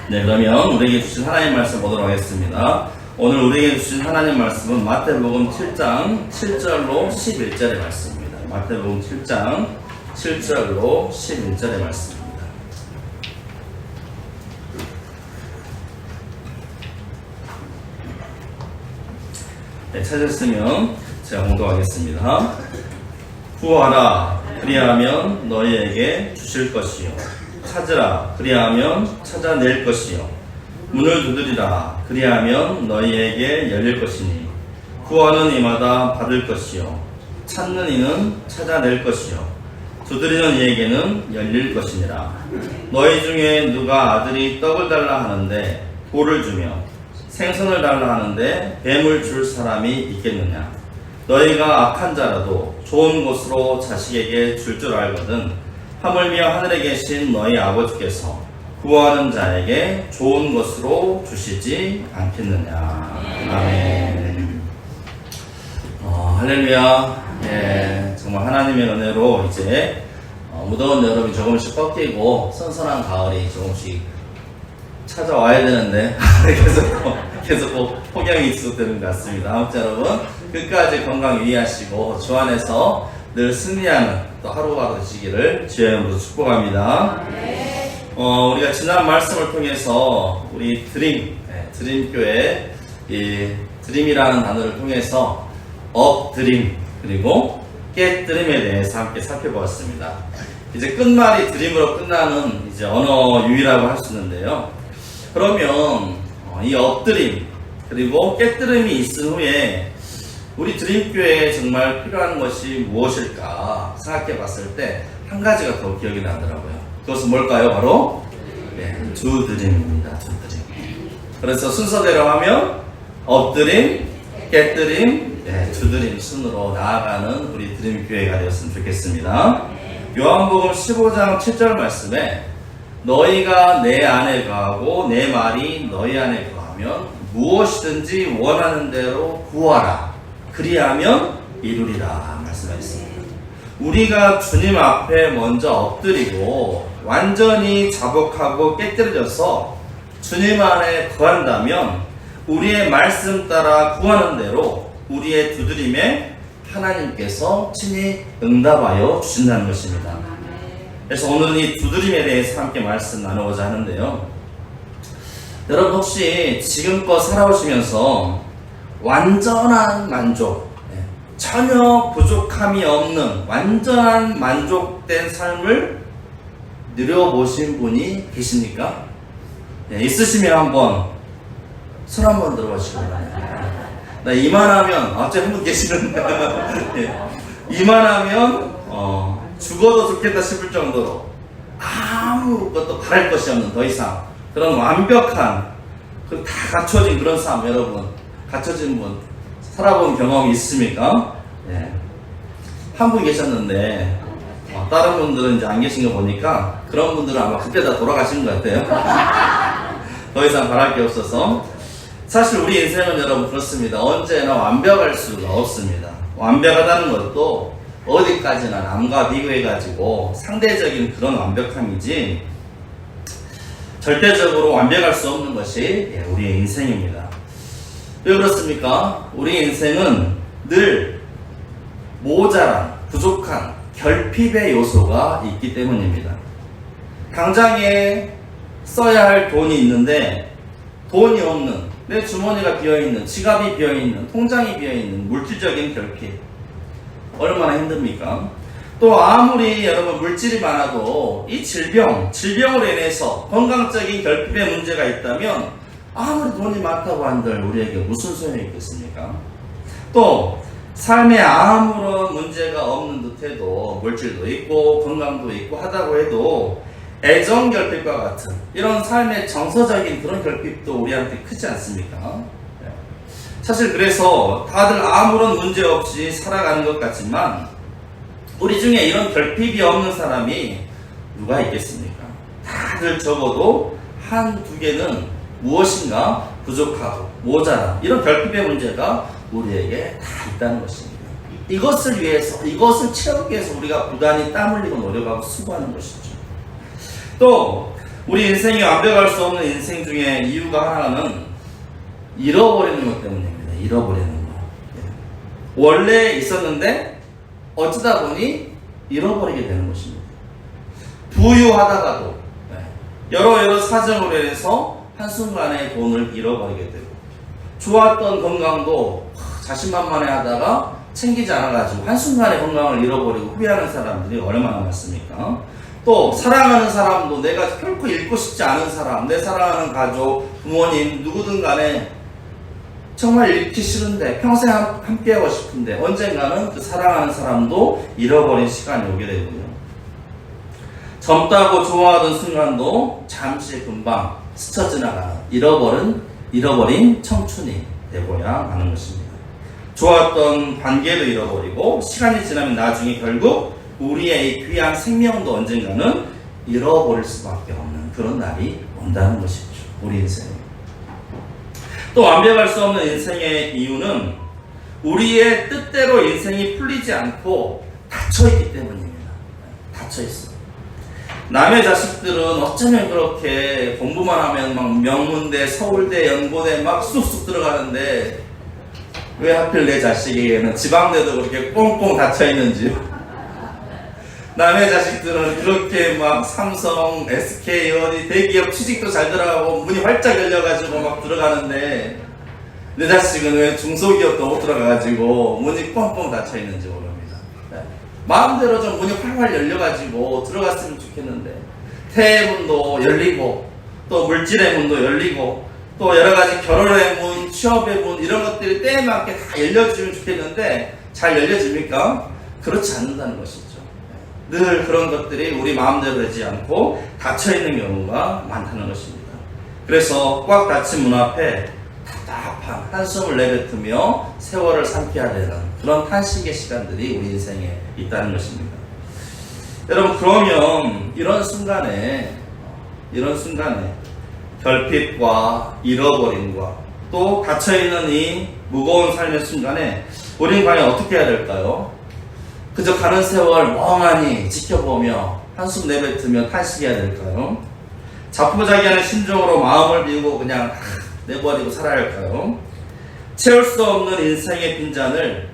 네, 그러면 우리에게 주신 하나님 말씀 보도록 하겠습니다. 오늘 우리에게 주신 하나님 말씀은 마태복음 7장 7절로 11절의 말씀입니다. 마태복음 7장 7절로 11절의 말씀입니다. 네, 찾았으면 제가 공독하겠습니다. 구하라, 그리하면 너희에게 주실 것이요. 찾으라, 그리하면 찾아낼 것이요. 문을 두드리라, 그리하면 너희에게 열릴 것이니 구하는 이마다 받을 것이요. 찾는 이는 찾아낼 것이요. 두드리는 이에게는 열릴 것이니라. 너희 중에 누가 아들이 떡을 달라 하는데 돌을 주며 생선을 달라 하는데 뱀을 줄 사람이 있겠느냐? 너희가 악한 자라도 좋은 것으로 자식에게 줄 줄 알거든 하물며 하늘에 계신 너희 아버지께서 구하는 자에게 좋은 것으로 주시지 않겠느냐. 아멘. 할렐루야. 예, 정말 하나님의 은혜로 이제 무더운 여름이 조금씩 꺾이고 선선한 가을이 조금씩 찾아와야 되는데 계속 폭염이 지속되는 것 같습니다. 아무튼 여러분 끝까지 건강 유의하시고 주 안에서 늘 승리하는 또 하루가 되시기를 주의 이름으로 축복합니다. 우리가 지난 말씀을 통해서 우리 드림교회 이 드림이라는 단어를 통해서 업드림 그리고 깨드림에 대해서 함께 살펴보았습니다. 이제 끝말이 드림으로 끝나는 이제 언어 유희라고 할 수 있는데요. 그러면 이 업드림 그리고 깨드림이 있은 후에 우리 드림교회에 정말 필요한 것이 무엇일까 생각해 봤을 때 한 가지가 더 기억이 나더라고요. 그것은 뭘까요? 바로 두드림입니다. 두드림. 그래서 순서대로 하면 업드림, 깨드림, 두드림 순으로 나아가는 우리 드림교회가 되었으면 좋겠습니다. 요한복음 15장 7절 말씀에 너희가 내 안에 거하고 내 말이 너희 안에 거하면 무엇이든지 원하는 대로 구하라. 그리하면 이루리라 말씀하셨습니다. 우리가 주님 앞에 먼저 엎드리고 완전히 자복하고 깨뜨려져서 주님 안에 거한다면 우리의 말씀 따라 구하는 대로 우리의 두드림에 하나님께서 친히 응답하여 주신다는 것입니다. 그래서 오늘은 이 두드림에 대해서 함께 말씀 나누고자 하는데요. 여러분 혹시 지금껏 살아오시면서 완전한 만족, 전혀 부족함이 없는 완전한 만족된 삶을 누려보신 분이 계십니까? 있으시면 한번 손 한번 들어보시기 바랍니다. 나 이만하면 어째 한 분 계시는데 이만하면 죽어도 좋겠다 싶을 정도로 아무것도 바랄 것이 없는 더 이상 그런 완벽한 다 갖춰진 그런 삶 여러분 갖춰진 분 살아본 경험이 있습니까? 한 분 계셨는데 다른 분들은 이제 안 계신 거 보니까 그런 분들은 아마 그때 다 돌아가신 것 같아요. 더 이상 바랄 게 없어서 사실 우리 인생은 여러분 그렇습니다. 언제나 완벽할 수가 없습니다. 완벽하다는 것도 어디까지나 남과 비교해가지고 상대적인 그런 완벽함이지 절대적으로 완벽할 수 없는 것이 우리의 인생입니다. 왜 그렇습니까? 우리 인생은 늘 모자란, 부족한, 결핍의 요소가 있기 때문입니다. 당장에 써야 할 돈이 있는데 돈이 없는, 내 주머니가 비어있는, 지갑이 비어있는, 통장이 비어있는 물질적인 결핍 얼마나 힘듭니까? 또 아무리 여러분 물질이 많아도 이 질병으로 인해서 건강적인 결핍의 문제가 있다면 아무리 돈이 많다고 한들 우리에게 무슨 소용이 있겠습니까? 또 삶에 아무런 문제가 없는 듯해도 물질도 있고 건강도 있고 하다고 해도 애정 결핍과 같은 이런 삶의 정서적인 그런 결핍도 우리한테 크지 않습니까? 사실 그래서 다들 아무런 문제 없이 살아가는 것 같지만 우리 중에 이런 결핍이 없는 사람이 누가 있겠습니까? 다들 적어도 한두 개는 무엇인가 부족하고 모자란 이런 결핍의 문제가 우리에게 다 있다는 것입니다. 이것을 위해서, 이것을 채우기 위해서 우리가 부단히 땀 흘리고 노력하고 수고하는 것이죠. 또 우리 인생이 완벽할 수 없는 인생 중에 이유가 하나는 잃어버리는 것 때문입니다. 잃어버리는 거. 원래 있었는데 어쩌다 보니 잃어버리게 되는 것입니다. 부유하다가도 여러 사정으로 인해서 한순간에 돈을 잃어버리게 되고, 좋았던 건강도 자신만만해 하다가 챙기지 않아가지고 한순간에 건강을 잃어버리고 후회하는 사람들이 얼마나 많습니까? 또 사랑하는 사람도 내가 결코 잃고 싶지 않은 사람, 내 사랑하는 가족, 부모님, 누구든 간에 정말 잃기 싫은데 평생 함께하고 싶은데 언젠가는 그 사랑하는 사람도 잃어버린 시간이 오게 되고요. 젊다고 좋아하던 순간도 잠시 금방 스쳐 지나가는 잃어버린 청춘이 되고야 하는 것입니다. 좋았던 관계도 잃어버리고 시간이 지나면 나중에 결국 우리의 이 귀한 생명도 언젠가는 잃어버릴 수밖에 없는 그런 날이 온다는 것이죠. 우리 인생에. 또 완벽할 수 없는 인생의 이유는 우리의 뜻대로 인생이 풀리지 않고 닫혀있기 때문입니다. 닫혀있어. 남의 자식들은 어쩌면 그렇게 공부만 하면 막 명문대, 서울대, 연고대 막 쑥쑥 들어가는데 왜 하필 내 자식에게는 지방대도 그렇게 꽁꽁 닫혀있는지. 남의 자식들은 그렇게 막 삼성, SK, 어디 대기업 취직도 잘 들어가고 문이 활짝 열려가지고 막 들어가는데 내 자식은 왜 중소기업도 못 들어가가지고 문이 꽁꽁 닫혀있는지 모릅니다. 마음대로 좀 문이 활활 열려가지고 들어갔으면 좋겠는데 태의 문도 열리고 또 물질의 문도 열리고 또 여러가지 결혼의 문, 취업의 문 이런 것들이 때에 맞게 다 열려주면 좋겠는데 잘 열려집니까? 그렇지 않는다는 것이죠. 늘 그런 것들이 우리 마음대로 되지 않고 닫혀있는 경우가 많다는 것입니다. 그래서 꽉 닫힌 문 앞에 답답한 한숨을 내뱉으며 세월을 삼켜야 되는 그런 탄식의 시간들이 우리 인생에 있다는 것입니다. 여러분, 그러면 이런 순간에 결핍과 잃어버림과 또 닫혀있는 이 무거운 삶의 순간에 우리는 과연 어떻게 해야 될까요? 그저 가는 세월 멍하니 지켜보며 한숨 내뱉으며 탄식해야 될까요? 자포자기하는 심정으로 마음을 비우고 그냥 내버리고 살아야 할까요? 채울 수 없는 인생의 빈잔을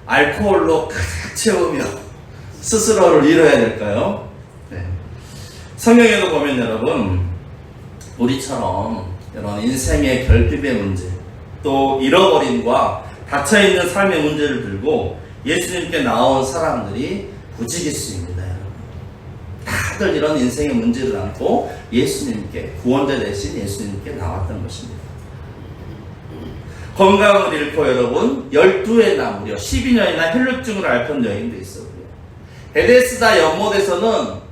알코올로 가득 채우며 스스로를 위로해야 될까요? 네. 성경에도 보면 여러분, 우리처럼 이런 인생의 결핍의 문제, 또 잃어버림과 닫혀있는 삶의 문제를 들고 예수님께 나온 사람들이 부지기수입니다. 여러분. 다들 이런 인생의 문제를 안고 예수님께, 구원자 되신 예수님께 나왔던 것입니다. 건강을 잃고 여러분 12회나 무려 12년이나 혈루증을 앓던 여인도 있었고요. 베데스다 연못에서는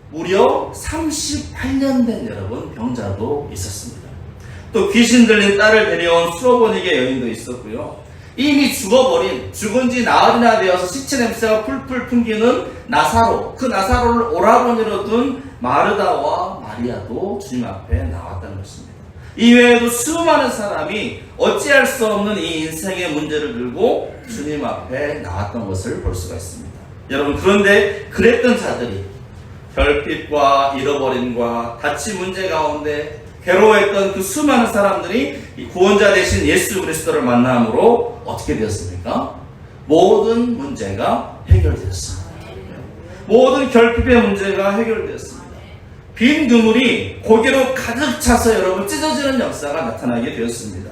무려 38년 된 여러분 병자도 있었습니다. 또 귀신 들린 딸을 데려온 수로보니게 여인도 있었고요. 이미 죽어버린, 죽은 지 나흘이나 되어서 시체 냄새가 풀풀 풍기는 나사로, 그 나사로를 오라버니로 둔 마르다와 마리아도 주님 앞에 나왔다는 것입니다. 이외에도 수많은 사람이 어찌할 수 없는 이 인생의 문제를 들고 주님 앞에 나왔던 것을 볼 수가 있습니다. 여러분, 그런데 그랬던 자들이 결핍과 잃어버림과 닫힌 문제 가운데 괴로워했던 그 수많은 사람들이 이 구원자 되신 예수 그리스도를 만남으로 어떻게 되었습니까? 모든 문제가 해결되었습니다. 모든 결핍의 문제가 해결되었습니다. 빈 그물이 고개로 가득 차서 여러분 찢어지는 역사가 나타나게 되었습니다.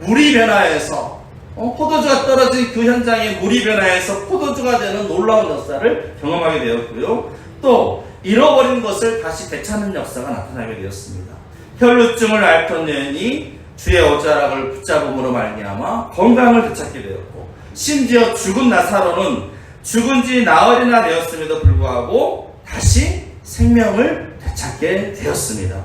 물이 변화해서 포도주가 떨어진 그 현장에 물이 변화해서 포도주가 되는 놀라운 역사를 경험하게 되었고요. 또 잃어버린 것을 다시 되찾는 역사가 나타나게 되었습니다. 혈루증을 앓던 여인이 주의 옷자락을 붙잡음으로 말미암아 건강을 되찾게 되었고, 심지어 죽은 나사로는 죽은 지 나흘이나 되었음에도 불구하고 다시 생명을 되찾게 되었습니다.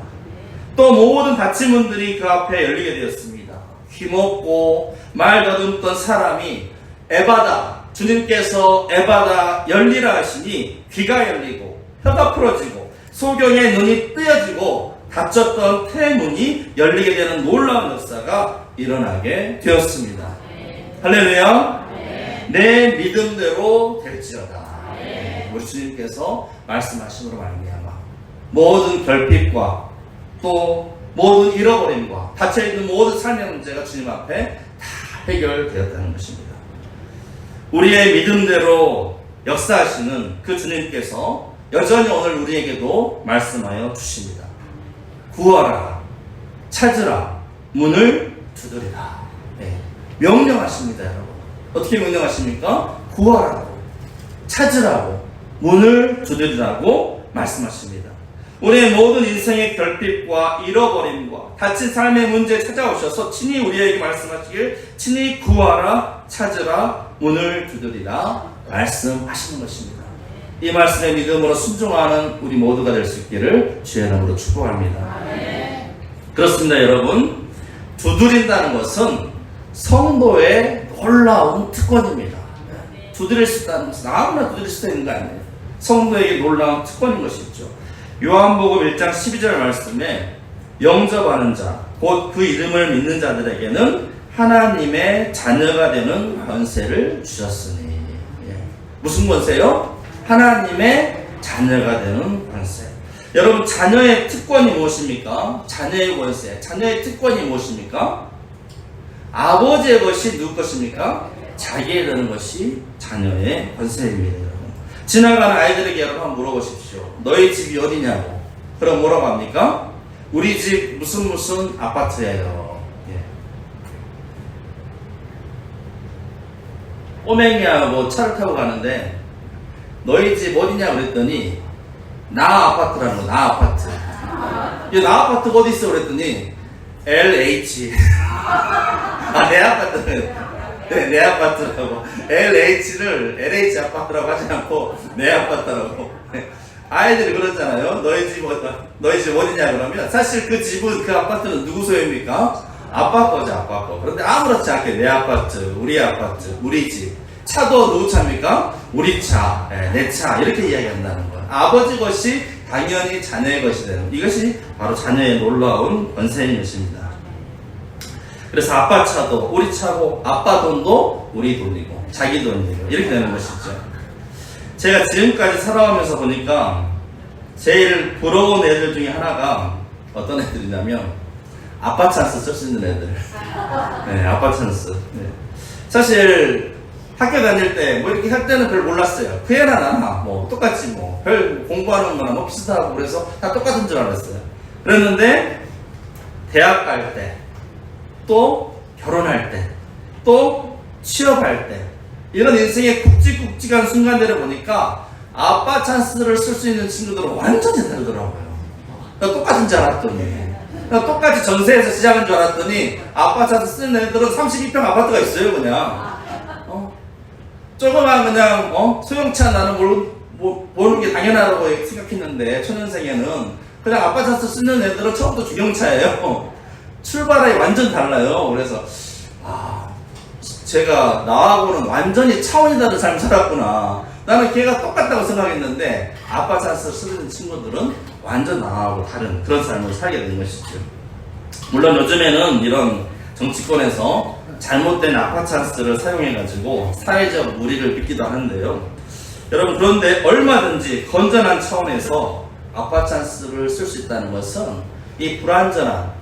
또 모든 닫힌 문들이 그 앞에 열리게 되었습니다. 귀먹고 말 더듬던 사람이 에바다, 주님께서 에바다 열리라 하시니 귀가 열리고 혀가 풀어지고 소경의 눈이 뜨여지고 닫혔던 태문이 열리게 되는 놀라운 역사가 일어나게 되었습니다. 할렐루야. 내 믿음대로 될지어다. 우리 주님께서 말씀하심으로 말미암아 모든 결핍과 또 모든 잃어버림과 닫혀있는 모든 삶의 문제가 주님 앞에 다 해결되었다는 것입니다. 우리의 믿음대로 역사하시는 그 주님께서 여전히 오늘 우리에게도 말씀하여 주십니다. 구하라, 찾으라, 문을 두드리라. 네. 명령하십니다, 여러분. 어떻게 명령하십니까? 구하라고, 찾으라고, 문을 두드리라고 말씀하십니다. 우리의 모든 인생의 결핍과 잃어버림과 닫힌 삶의 문제에 찾아오셔서 친히 우리에게 말씀하시길 친히 구하라, 찾으라, 문을 두드리라 말씀하시는 것입니다. 이 말씀에 믿음으로 순종하는 우리 모두가 될 수 있기를 주의 이름으로 축복합니다. 그렇습니다, 여러분. 두드린다는 것은 성도의 놀라운 특권입니다. 두드릴 수 있다는 것은 아무나 두드릴 수 있는 거 아니에요. 성도에게 놀라운 특권인 것이죠. 요한복음 1장 12절 말씀에 영접하는 자, 곧 그 이름을 믿는 자들에게는 하나님의 자녀가 되는 권세를 주셨으니. 무슨 권세요? 하나님의 자녀가 되는 권세. 여러분, 자녀의 특권이 무엇입니까? 자녀의 권세, 자녀의 특권이 무엇입니까? 아버지의 것이 누구 것입니까? 자기에 되는 것이 자녀의 권세입니다. 여러분, 지나가는 아이들에게 여러분 한번 물어보십시오. 너희 집이 어디냐고. 그럼 뭐라고 합니까? 우리 집 무슨 아파트예요. 꼬맹이하고 차를 타고 가는데 너희 집 어디냐 그랬더니 나 아파트라는 거. 나 아파트. 나 아파트가 어디 있어 그랬더니 LH. 내 아파트는 내 아파트라고. LH를 LH 아파트라고 하지 않고 내 아파트라고. 아이들이 그러잖아요. 너희 집 어디냐 그러면 사실 그 집은, 그 아파트는 누구 소유입니까? 아빠 거죠, 아빠 거. 그런데 아무렇지 않게 내 아파트, 우리 아파트, 우리 집. 차도 누구 차입니까? 우리 차, 내 차. 이렇게 이야기한다는 거예요. 아버지 것이 당연히 자녀의 것이 되는, 이것이 바로 자녀의 놀라운 권세인 것입니다. 그래서 아빠 차도 우리 차고, 아빠 돈도 우리 돈이고, 자기 돈이고, 이렇게 되는 것이죠. 제가 지금까지 살아오면서 보니까 제일 부러운 애들 중에 하나가 어떤 애들이냐면 아빠 찬스 쓸 수 있는 애들. 네, 아빠 찬스. 네. 사실 학교 다닐 때 뭐 이렇게 할 때는 별 몰랐어요. 그 애나 나나 뭐 똑같이 뭐 별 공부하는 거나 뭐 비슷하고 그래서 다 똑같은 줄 알았어요. 그랬는데 대학 갈 때, 또 결혼할 때, 또 취업할 때, 이런 인생의 굵직굵직한 순간들을 보니까 아빠 찬스를 쓸 수 있는 친구들은 완전히 다르더라고요. 똑같은 줄 알았더니, 똑같이 전세에서 시작한 줄 알았더니 아빠 찬스 쓰는 애들은 32평 아파트가 있어요. 그냥 조그만 그냥 소형차 나는 모르는 게 당연하다고 생각했는데 초년생에는 그냥 아빠 찬스 쓰는 애들은 처음부터 중형차예요. 출발이 완전 달라요. 그래서 제가 나하고는 완전히 차원이 다른 삶을 살았구나. 나는 걔가 똑같다고 생각했는데 아빠 찬스를 쓰는 친구들은 완전 나하고 다른 그런 삶을 살게 된 것이죠. 물론 요즘에는 이런 정치권에서 잘못된 아빠 찬스를 사용해가지고 사회적 무리를 빚기도 하는데요. 여러분, 그런데 얼마든지 건전한 차원에서 아빠 찬스를 쓸 수 있다는 것은 이 불완전한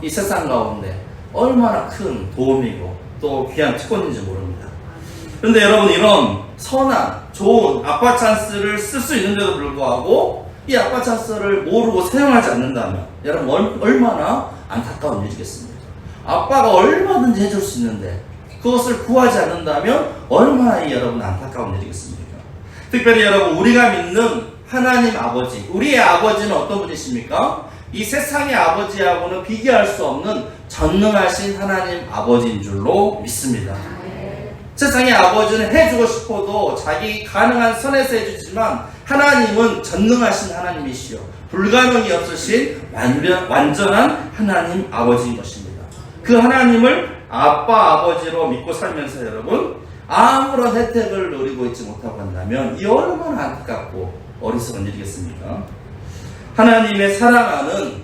이 세상 가운데 얼마나 큰 도움이고 또 귀한 특권인지 모릅니다. 그런데 여러분, 이런 선한 좋은 아빠 찬스를 쓸 수 있는데도 불구하고 이 아빠 찬스를 모르고 사용하지 않는다면 여러분 얼마나 안타까운 일이겠습니까? 아빠가 얼마든지 해줄 수 있는데 그것을 구하지 않는다면 얼마나 여러분 안타까운 일이겠습니까? 특별히 여러분, 우리가 믿는 하나님 아버지, 우리의 아버지는 어떤 분이십니까? 이 세상의 아버지하고는 비교할 수 없는 전능하신 하나님 아버지인 줄로 믿습니다. 세상의 아버지는 해주고 싶어도 자기 가능한 선에서 해주지만 하나님은 전능하신 하나님이시요 불가능이 없으신 완전한 하나님 아버지인 것입니다. 그 하나님을 아빠 아버지로 믿고 살면서 여러분 아무런 혜택을 누리고 있지 못하고 한다면 이 얼마나 안타깝고 어리석은 일이겠습니까? 하나님의 사랑하는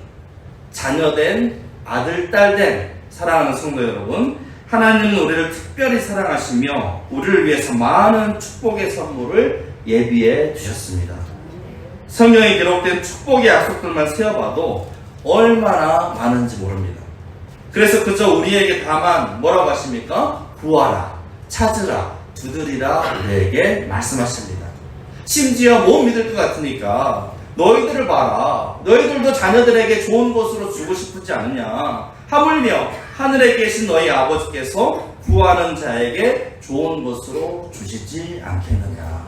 자녀된 아들, 딸된 사랑하는 성도 여러분, 하나님은 우리를 특별히 사랑하시며 우리를 위해서 많은 축복의 선물을 예비해 주셨습니다. 성경에 기록된 축복의 약속들만 세어봐도 얼마나 많은지 모릅니다. 그래서 그저 우리에게 다만 뭐라고 하십니까? 구하라, 찾으라, 두드리라 우리에게 말씀하십니다. 심지어 못 믿을 것 같으니까 너희들을 봐라. 너희들도 자녀들에게 좋은 것으로 주고 싶지 않느냐. 하물며 하늘에 계신 너희 아버지께서 구하는 자에게 좋은 것으로 주시지 않겠느냐.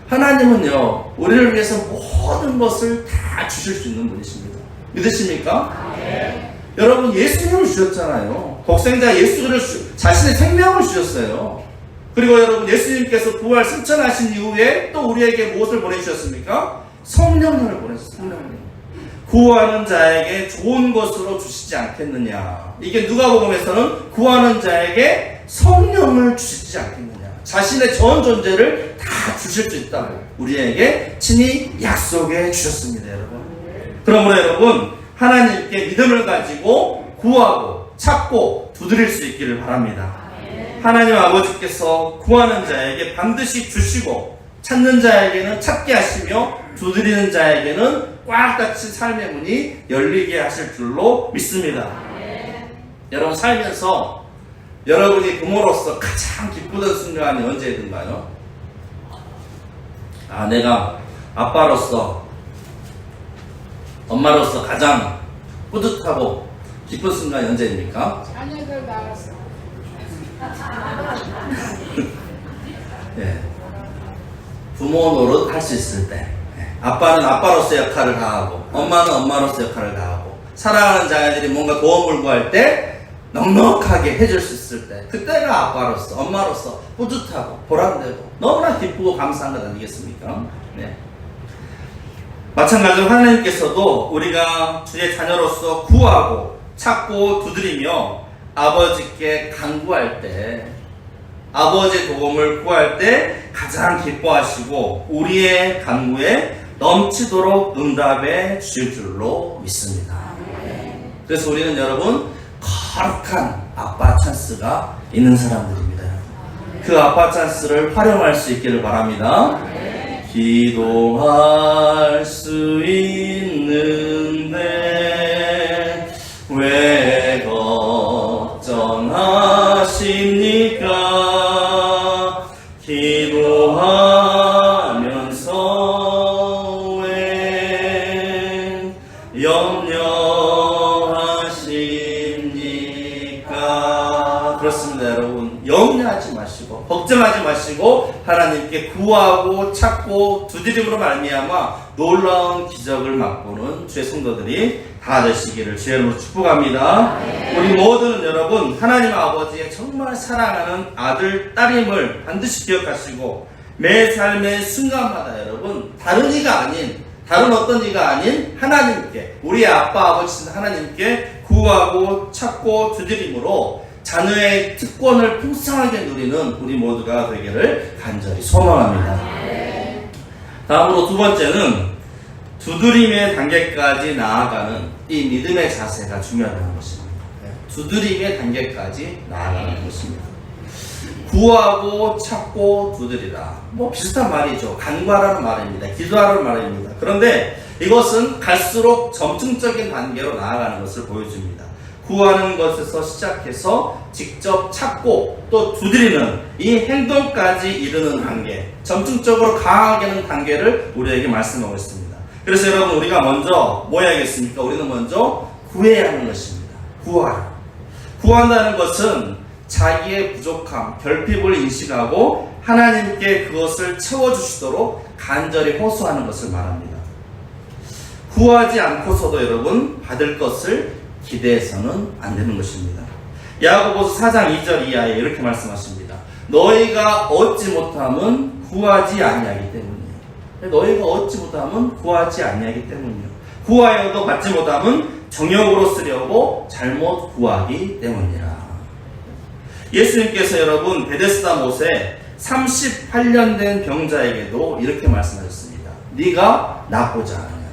하나님은요, 우리를 위해서 모든 것을 다 주실 수 있는 분이십니다. 믿으십니까? 여러분, 예수님을 주셨잖아요. 독생자 예수를 자신의 생명을 주셨어요. 그리고 여러분, 예수님께서 부활 승천하신 이후에 또 우리에게 무엇을 보내주셨습니까? 성령을 보내주셨어요. 성령을. 구하는 자에게 좋은 것으로 주시지 않겠느냐. 이게 누가복음에서는 구하는 자에게 성령을 주시지 않겠느냐. 자신의 전 존재를 다 주실 수 있다고 우리에게 친히 약속해 주셨습니다, 여러분. 그러므로 여러분, 하나님께 믿음을 가지고 구하고 찾고 두드릴 수 있기를 바랍니다. 하나님 아버지께서 구하는 자에게 반드시 주시고 찾는 자에게는 찾게 하시며 두드리는 자에게는 꽉 닫힌 삶의 문이 열리게 하실 줄로 믿습니다. 여러분, 살면서 여러분이 부모로서 가장 기쁘던 순간이 언제든가요? 내가 아빠로서, 엄마로서 가장 뿌듯하고 기쁜 순간이 언제입니까? 자녀들 낳았어. 예. 부모 노릇 할 수 있을 때, 아빠는 아빠로서 역할을 다하고 엄마는 엄마로서 역할을 다하고 사랑하는 자녀들이 뭔가 도움을 구할 때 넉넉하게 해줄 수 있을 때, 그때가 아빠로서 엄마로서 뿌듯하고 보람되고 너무나 기쁘고 감사한 것 아니겠습니까? 네. 마찬가지로 하나님께서도 우리가 주의 자녀로서 구하고 찾고 두드리며 아버지께 간구할 때, 아버지의 도움을 구할 때 가장 기뻐하시고 우리의 간구에 넘치도록 응답해 주실 줄로 믿습니다. 그래서 우리는 여러분, 거룩한 아빠 찬스가 있는 사람들입니다. 그 아빠 찬스를 활용할 수 있기를 바랍니다. 기도할 수 있는데 왜 걱정하십니까? 기도하면서 왜 염려하십니까? 그렇습니다, 여러분. 염려하지 마시고 걱정하지 마시고 하나님께 구하고 찾고 두드림으로 말미암아 놀라운 기적을 맛보는 주의 성도들이 다 되시기를 주의 이름으로 축복합니다. 우리 모두는 여러분, 하나님 아버지의 정말 사랑하는 아들, 딸임을 반드시 기억하시고 매 삶의 순간마다 여러분, 다른 이가 아닌, 다른 어떤 이가 아닌 하나님께, 우리 아빠 아버지신 하나님께 구하고 찾고 두드림으로 자녀의 특권을 풍성하게 누리는 우리 모두가 되기를 간절히 소망합니다. 다음으로 두 번째는 두드림의 단계까지 나아가는 이 믿음의 자세가 중요하다는 것입니다. 두드림의 단계까지 나아가는 것입니다. 구하고 찾고 두드리라. 뭐 비슷한 말이죠. 간구하라는 말입니다. 기도하라는 말입니다. 그런데 이것은 갈수록 점층적인 단계로 나아가는 것을 보여줍니다. 구하는 것에서 시작해서 직접 찾고 또 두드리는 이 행동까지 이르는 단계, 점층적으로 강하게는 단계를 우리에게 말씀하고 있습니다. 그래서 여러분, 우리가 먼저 뭐 해야겠습니까? 우리는 먼저 구해야 하는 것입니다. 구하라. 구한다는 것은 자기의 부족함, 결핍을 인식하고 하나님께 그것을 채워주시도록 간절히 호소하는 것을 말합니다. 구하지 않고서도 여러분, 받을 것을 기대해서는 안 되는 것입니다. 야고보서 4장 2절 이하에 이렇게 말씀하십니다. 너희가 얻지 못함은 구하지 아니하기 때문이에요. 너희가 얻지 못함은 구하지 아니하기 때문이에요. 구하여도 받지 못함은 정욕으로 쓰려고 잘못 구하기 때문이라. 예수님께서 여러분, 베데스다 못에 38년 된 병자에게도 이렇게 말씀하셨습니다. 네가 낫고자 하느냐.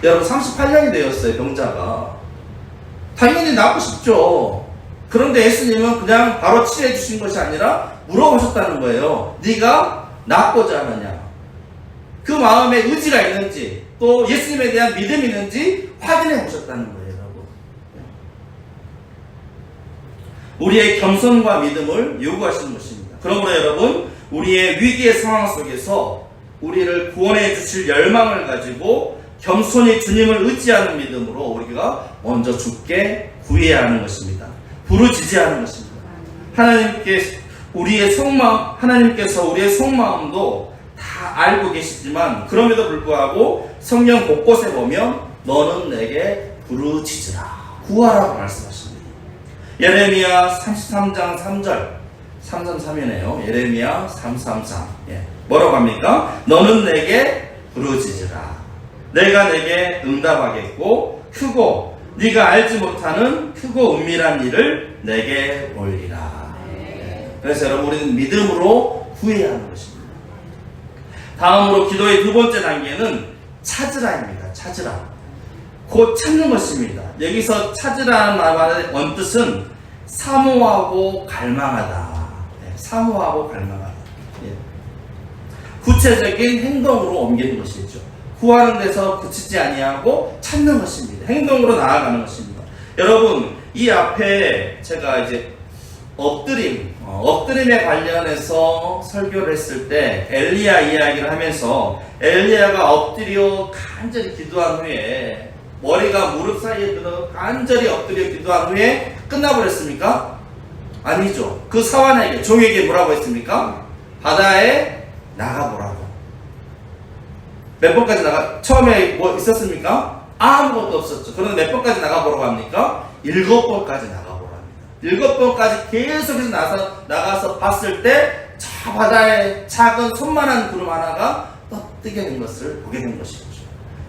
여러분, 38년이 되었어요, 병자가. 당연히 낫고 싶죠. 그런데 예수님은 그냥 바로 치료해 주신 것이 아니라 물어보셨다는 거예요. 네가 낳고자 하느냐, 그 마음에 의지가 있는지, 또 예수님에 대한 믿음이 있는지 확인해 보셨다는 거예요, 여러분. 우리의 겸손과 믿음을 요구하시는 것입니다. 그러므로 여러분, 우리의 위기의 상황 속에서 우리를 구원해 주실 열망을 가지고 겸손히 주님을 의지하는 믿음으로 우리가 먼저 주께 구해야 하는 것입니다. 부르짖어야 하는 것입니다. 하나님께서 우리의 속마음도 다 알고 계시지만, 그럼에도 불구하고 성경 곳곳에 보면 너는 내게 부르짖으라, 구하라고 말씀하십니다. 예레미야 33장 3절, 333이네요. 예레미야 333. 뭐라고 합니까? 너는 내게 부르짖으라. 내가 내게 응답하겠고 크고 네가 알지 못하는 크고 은밀한 일을 내게 보이리라. 그래서 여러분, 우리는 믿음으로 구해야 하는 것입니다. 다음으로 기도의 두 번째 단계는 찾으라입니다. 찾으라. 곧 찾는 것입니다. 여기서 찾으라는 말의 원뜻은 사모하고 갈망하다. 사모하고 갈망하다. 구체적인 행동으로 옮기는 것이죠. 구하는 데서 그치지 아니하고 찾는 것입니다. 행동으로 나아가는 것입니다. 여러분, 이 앞에 제가 이제 엎드림에 관련해서 설교를 했을 때 엘리야 이야기를 하면서, 엘리야가 엎드려 간절히 기도한 후에, 머리가 무릎 사이에 들어 간절히 엎드려 기도한 후에 끝나버렸습니까? 아니죠. 그 사환에게, 종에게 뭐라고 했습니까? 바다에 나가보라고. 몇 번까지 처음에 뭐 있었습니까? 아무것도 없었죠. 그런데 몇 번까지 나가보라고 합니까? 7번까지 나가보라 합니다. 7번까지 계속해서 나가서 봤을 때 저 바다에 작은 손만한 구름 하나가 떠뜨게 된 것을 보게 된 것이죠.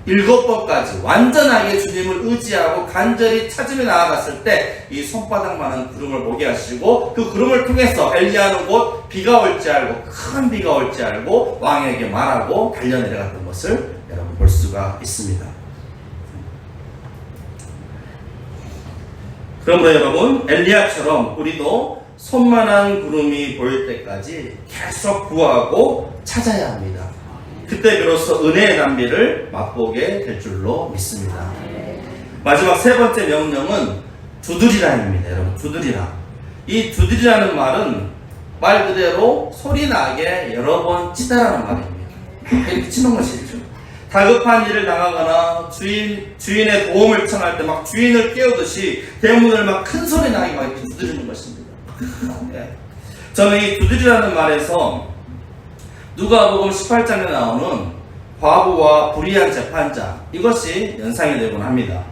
7번까지 완전하게 주님을 의지하고 간절히 찾으며 나아갔을 때 이 손바닥만한 구름을 보게 하시고, 그 구름을 통해서 엘리야는 곧 비가 올지 알고, 큰 비가 올지 알고 왕에게 말하고 달려내려갔던 것을 여러분 볼 수가 있습니다. 그러므로 여러분, 엘리야처럼 우리도 손만한 구름이 보일 때까지 계속 구하고 찾아야 합니다. 그때 비로소 은혜의 단비를 맛보게 될 줄로 믿습니다. 마지막 세 번째 명령은 두드리라입니다. 여러분, 두드리라. 이 두드리라는 말은 말 그대로 소리나게 여러 번 치다라는 말입니다. 이렇게 치는 것이죠. 다급한 일을 당하거나 주인의 도움을 청할 때 막 주인을 깨우듯이 대문을 막 큰 소리 나게 막 이렇게 두드리는 것입니다. 저는 이 두드리라는 말에서 누가복음 18장에 나오는 과부와 불의한 재판장, 이것이 연상이 되곤 합니다.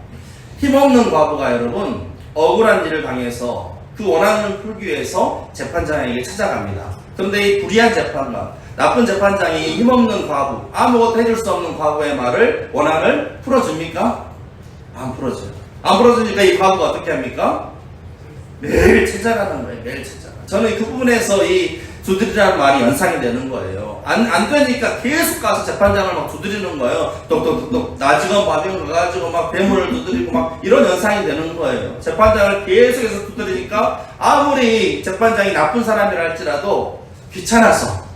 힘없는 과부가 여러분 억울한 일을 당해서 그 원한을 풀기 위해서 재판장에게 찾아갑니다. 그런데 이 불의한 재판관, 나쁜 재판장이 힘없는 과부, 아무것도 해줄 수 없는 과부의 원한을 풀어줍니까? 안 풀어줘요. 안 풀어주니까 이 과부가 어떻게 합니까? 매일 찾아가는 거예요. 매일 찾아가. 저는 그 부분에서 이 두드리라는 말이 연상이 되는 거예요. 안 되니까 계속 가서 재판장을 막 두드리는 거예요. 똑똑똑똑. 낮이건 밤이건 가가지고 막 대문을 두드리고 막 이런 연상이 되는 거예요. 재판장을 계속해서 두드리니까 아무리 재판장이 나쁜 사람이라 할지라도 귀찮아서,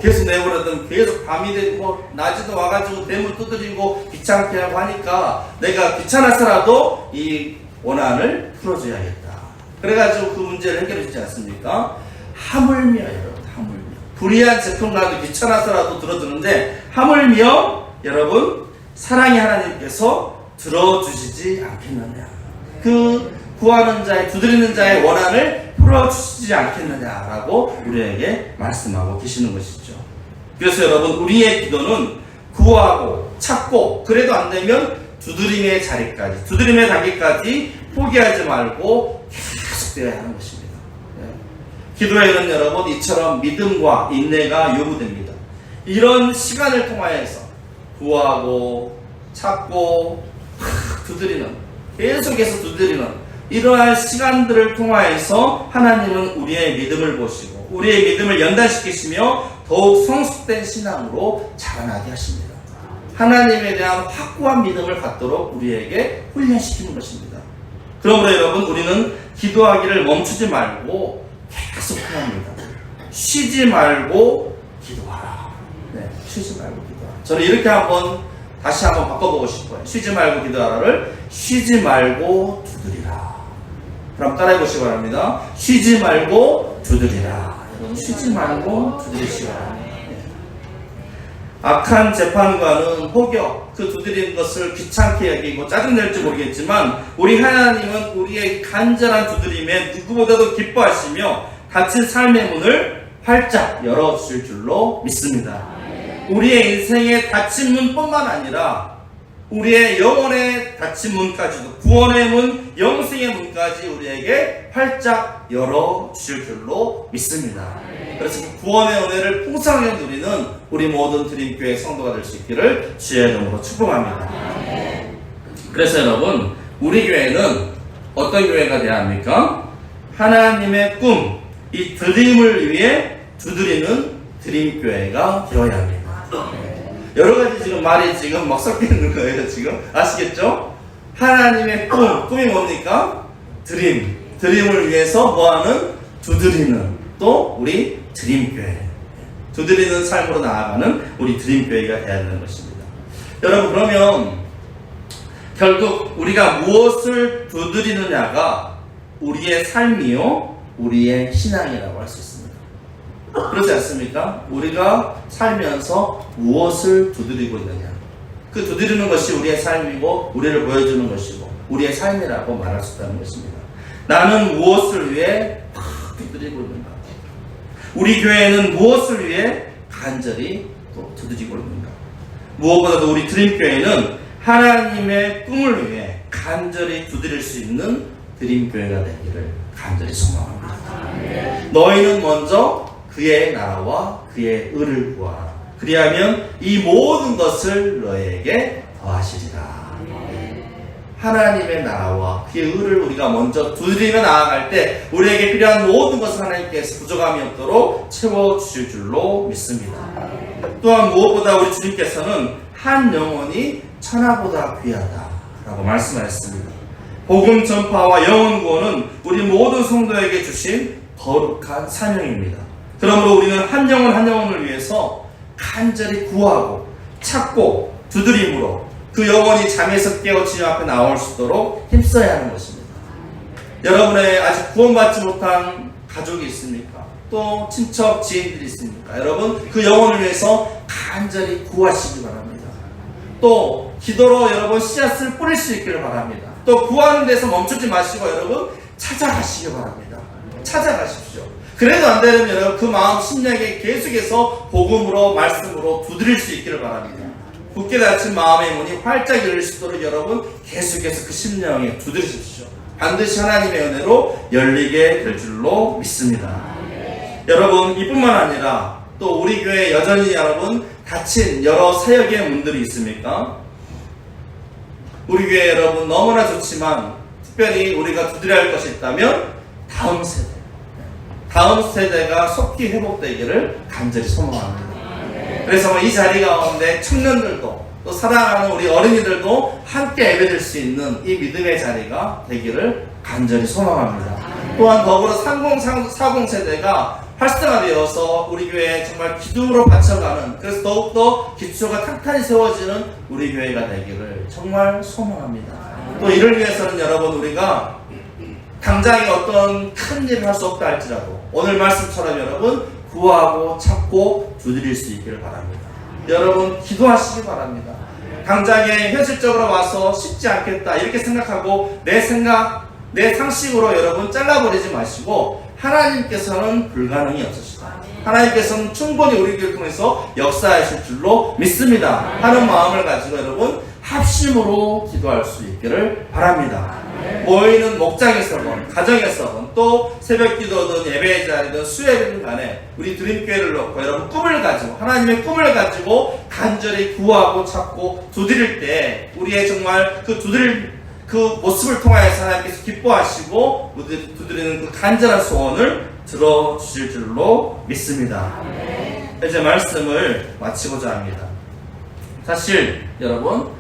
계속 내버려두면 계속 밤이 되고 낮에도 와가지고 대문 두드리고 귀찮게 하고 하니까 내가 귀찮아서라도 이 원한을 풀어줘야겠다. 그래가지고 그 문제를 해결해 주지 않습니까? 하물며 여러분, 하물며 불의한 재판관도 귀찮아서라도 들어주는데, 하물며 여러분 사랑의 하나님께서 들어주시지 않겠느냐, 그 구하는 자의, 두드리는 자의 원한을 풀어주시지 않겠느냐라고 우리에게 말씀하고 계시는 것이죠. 그래서 여러분, 우리의 기도는 구하고 찾고, 그래도 안 되면 두드림의 자리까지, 두드림의 단계까지 포기하지 말고 계속되어야 하는 것입니다. 기도에는 여러분 이처럼 믿음과 인내가 요구됩니다. 이런 시간을 통하여서 구하고 찾고 두드리는, 계속해서 두드리는 이러한 시간들을 통하여서 하나님은 우리의 믿음을 보시고 우리의 믿음을 연단시키시며 더욱 성숙된 신앙으로 자라나게 하십니다. 하나님에 대한 확고한 믿음을 갖도록 우리에게 훈련시키는 것입니다. 그러므로 여러분, 우리는 기도하기를 멈추지 말고 계속 해야 합니다. 쉬지 말고 기도하라. 네, 쉬지 말고 기도하라. 저는 이렇게 다시 한번 바꿔보고 싶어요. 쉬지 말고 기도하라를 쉬지 말고 두드리라. 그럼 따라해보시기 바랍니다. 쉬지 말고 두드리라. 여러분, 쉬지 말고 두드리시기 바랍니다. 악한 재판관은 혹여 그 두드리는 것을 귀찮게 여기고 짜증낼지 모르겠지만 우리 하나님은 우리의 간절한 두드림에 누구보다도 기뻐하시며 닫힌 삶의 문을 활짝 열어주실 줄로 믿습니다. 우리의 인생의 닫힌 문뿐만 아니라 우리의 영혼의 닫힌 문까지도 구원의 문, 영생의 문까지 우리에게 활짝 열어주실 줄로 믿습니다. 그래서 그 구원의 은혜를 풍성하게 누리는 우리 모든 드림교회 성도가 될 수 있기를 주의 이름으로 축복합니다. 그래서 여러분, 우리 교회는 어떤 교회가 되어야 합니까? 하나님의 꿈, 이 드림을 위해 두드리는 드림교회가 되어야 합니다. 여러 가지 지금 말이 지금 막 섞여 있는 거예요, 지금. 아시겠죠? 하나님의 꿈이 뭡니까? 드림을 위해서 뭐하는? 두드리는, 또 우리 드림교회. 두드리는 삶으로 나아가는 우리 드림교회가 되어야 되는 것입니다. 여러분, 그러면 결국 우리가 무엇을 두드리느냐가 우리의 삶이요, 우리의 신앙이라고 할 수 있습니다. 그렇지 않습니까? 우리가 살면서 무엇을 두드리고 있느냐. 그 두드리는 것이 우리의 삶이고 우리를 보여주는 것이고 우리의 삶이라고 말할 수 있다는 것입니다. 나는 무엇을 위해 두드리고 있는가? 우리 교회는 무엇을 위해 간절히 또 두드리고 있는가? 무엇보다도 우리 드림교회는 하나님의 꿈을 위해 간절히 두드릴 수 있는 드림교회가 되기를 간절히 소망합니다. 너희는 먼저 그의 나라와 그의 의를 구하라. 그리하면 이 모든 것을 너희에게 더하시리라. 하나님의 나라와 그의 의를 우리가 먼저 두드리며 나아갈 때 우리에게 필요한 모든 것을 하나님께서 부족함이 없도록 채워주실 줄로 믿습니다. 또한 무엇보다 우리 주님께서는 한 영혼이 천하보다 귀하다라고 말씀하셨습니다. 복음 전파와 영혼 구원은 우리 모든 성도에게 주신 거룩한 사명입니다. 그러므로 우리는 한 영혼을 위해서 간절히 구하고 찾고 두드림으로 그 영혼이 잠에서 깨어 주님 앞에 나올 수 있도록 힘써야 하는 것입니다. 여러분의 아직 구원받지 못한 가족이 있습니까? 또 친척, 지인들이 있습니까? 여러분, 그 영혼을 위해서 간절히 구하시기 바랍니다. 또 기도로 여러분 씨앗을 뿌릴 수 있기를 바랍니다. 또 구하는 데서 멈추지 마시고 여러분 찾아가시기 바랍니다. 찾아가십시오. 그래도 안 되면 여러분 그 마음 심령에 계속해서 복음으로 말씀으로 두드릴 수 있기를 바랍니다. 굳게 닫힌 마음의 문이 활짝 열릴 수 있도록 여러분 계속해서 그 심령에 두드리십시오. 반드시 하나님의 은혜로 열리게 될 줄로 믿습니다. 여러분, 이뿐만 아니라 또 우리 교회에 여전히 여러분 닫힌 여러 사역의 문들이 있습니까? 우리 교회 여러분 너무나 좋지만 특별히 우리가 두드려야 할 것이 있다면 다음 세대가 속히 회복되기를 간절히 소망합니다. 그래서 이 자리 가운데 청년들도 또 사랑하는 우리 어린이들도 함께 예배드릴 수 있는 이 믿음의 자리가 되기를 간절히 소망합니다. 또한 더불어 3040 세대가 활성화되어서 우리 교회에 정말 기둥으로 받쳐가는, 그래서 더욱더 기초가 탄탄히 세워지는 우리 교회가 되기를 정말 소망합니다. 또 이를 위해서는 여러분 우리가 당장에 어떤 큰 일을 할 수 없다 할지라도 오늘 말씀처럼 여러분 구하고 찾고 두드릴 수 있기를 바랍니다. 여러분 기도하시기 바랍니다. 당장에 현실적으로 와서 쉽지 않겠다 이렇게 생각하고 내 상식으로 여러분 잘라버리지 마시고 하나님께서는 불가능이 없으시다. 하나님께서는 충분히 우리 교회를 통해서 역사하실 줄로 믿습니다 하는 마음을 가지고 여러분 합심으로 기도할 수 있기를 바랍니다. 모이는 목장에서건 가정에서건 또 새벽 기도든 예배의 자리든 수요일이든 간에 우리 드림교회를 놓고 여러분 꿈을 가지고 하나님의 꿈을 가지고 간절히 구하고 찾고 두드릴 때 우리의 정말 그 두드릴 그 모습을 통하여서 하나님께서 기뻐하시고 두드리는 그 간절한 소원을 들어주실 줄로 믿습니다. 이제 말씀을 마치고자 합니다. 사실 여러분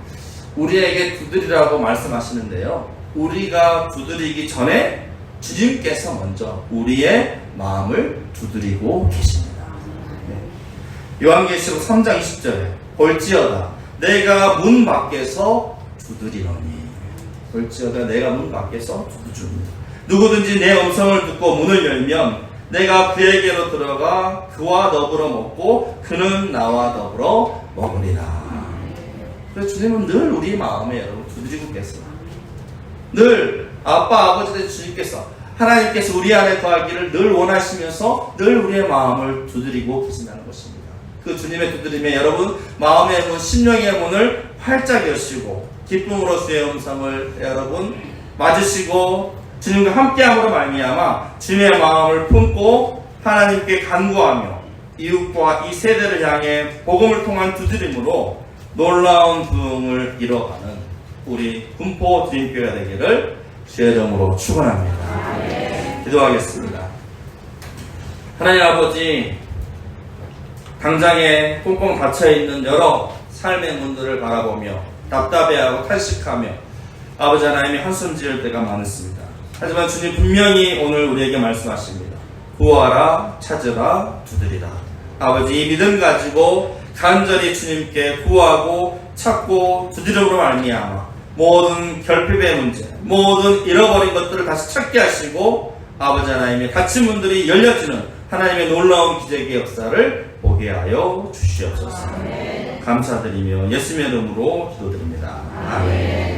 우리에게 두드리라고 말씀하시는데요, 우리가 두드리기 전에 주님께서 먼저 우리의 마음을 두드리고 계십니다. 요한계시록 3장 20절에 볼지어다 내가 문 밖에서 두드리노니. 볼지어다 내가 문 밖에서 두드립니다. 누구든지 내 음성을 듣고 문을 열면 내가 그에게로 들어가 그와 더불어 먹고 그는 나와 더불어 먹으리라. 그래서 주님은 늘 우리 마음에 여러분 두드리고 계세요. 늘 아빠 아버지 된 주님께서 하나님께서 우리 안에 거하기를 늘 원하시면서 늘 우리의 마음을 두드리고 계신다는 것입니다. 그 주님의 두드림에 여러분 마음의 문, 심령의 문을 활짝 여시고 기쁨으로 주의 음성을 여러분 맞으시고 주님과 함께함으로 말미암아 주님의 마음을 품고 하나님께 간구하며 이웃과 이 세대를 향해 복음을 통한 두드림으로 놀라운 부흥을 이뤄가는 우리 군포 주님교회가 되기를 주의 이름으로 축원합니다. 기도하겠습니다. 하나님 아버지, 당장에 꽁꽁 닫혀있는 여러 삶의 문들을 바라보며 답답해하고 탄식하며 아버지 하나님이 한숨 지을 때가 많습니다. 하지만 주님 분명히 오늘 우리에게 말씀하십니다. 구하라, 찾으라, 두드리라. 아버지, 이 믿음 가지고 간절히 주님께 구하고 찾고 두드림으로 말미암아 모든 결핍의 문제, 모든 잃어버린 것들을 다시 찾게 하시고 아버지 하나님의 닫힌 문들이 열려지는 하나님의 놀라운 기적의 역사를 보게 하여 주시옵소서. 감사드리며 예수님의 이름으로 기도드립니다. 아멘.